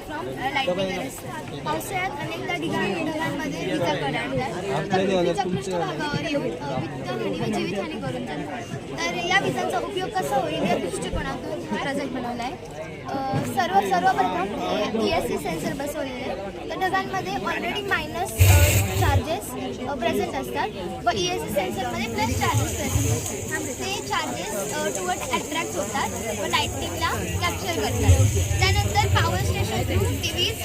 From lightning arrest. पावसाळ्यात अनेकदा ढगांमध्ये विजा कडाडतात, तर पृथ्वीच्या पृष्ठभागावर येऊन वित्तहानी व जीवितहानी करून जातात. तर या विजांचा उपयोग कसा होईल या दृष्टिकोनातून हा प्रोजेक्ट बनवला आहे. सर्वप्रथम ESC सेन्सर बसवलेले आहे. तर ढगांमध्ये ऑलरेडी मायनस चार्जेस प्रेझेंट असतात व ESC सेन्सरमध्ये प्लस चार्जेस प्रेझेंट असतात. ते चार्जेस टुवर्ड अट्रॅक्ट होतात व लाईटनिंगला कॅप्चर करतात. त्यानंतर पॉवर स्टेशन थ्रू ती वीज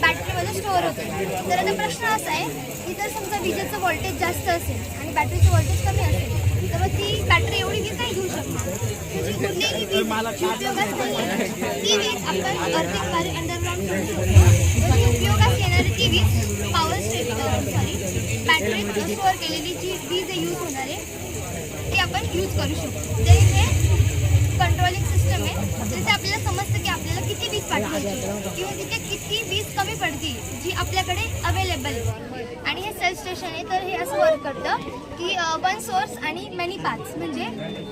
बॅटरीमध्ये स्टोअर होते. तर आता प्रश्न असा आहे की जर समजा विजेचं व्होल्टेज जास्त असेल आणि बॅटरीचं व्होल्टेज कमी असेल तर मग ती बॅटरी एवढी वीज नाही घेऊ शकणार. तुझी कुठलीही वीज उपयोगात नाही आहे ती वीज आपण अर्थिंगद्वारे अंडरग्राउंड करू शकतो. ती उपयोगात येणारी ती वीज पॉवर बॅटरीत स्टोअर केलेली जी वीज यूज होणार आहे ती आपण यूज करू शकतो. तर हे कंट्रोलिंग सिस्टम आहे. जसे आपल्याला समजतं की आपल्याला किती वीज पाठवायची किंवा तिथे किती वीज कमी पडती जी आपल्याकडे अवेलेबल आहे. आणि हे सेल्फ स्टेशन आहे तर हे असं वर्क करतं की वन सोर्स आणि मेनी पाथ्स म्हणजे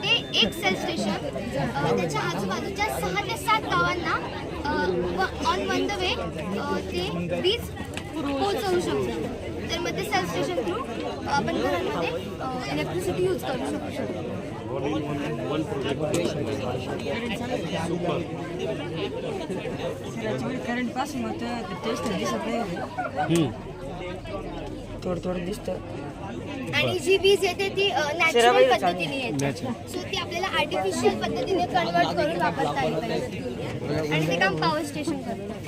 ते एक सेल्फ स्टेशन त्याच्या आजूबाजूच्या 6 ते 7 गावांना ऑन वन द वे ते वीज पोहोचवू शकतो. तर मग ते सेल्फ स्टेशन थ्रू आपण घरामध्ये इलेक्ट्रिसिटी यूज करू शकतो. करंट पास होतं टेस्ट दिसत नाही थोडं दिसतं. आणि जी वीज येते ती नॅचरल पद्धतीने येते. सो ती आपल्याला आर्टिफिशियल पद्धतीने कन्वर्ट करून वापरता आली पाहिजे आणि ते काम पॉवर स्टेशन करतं.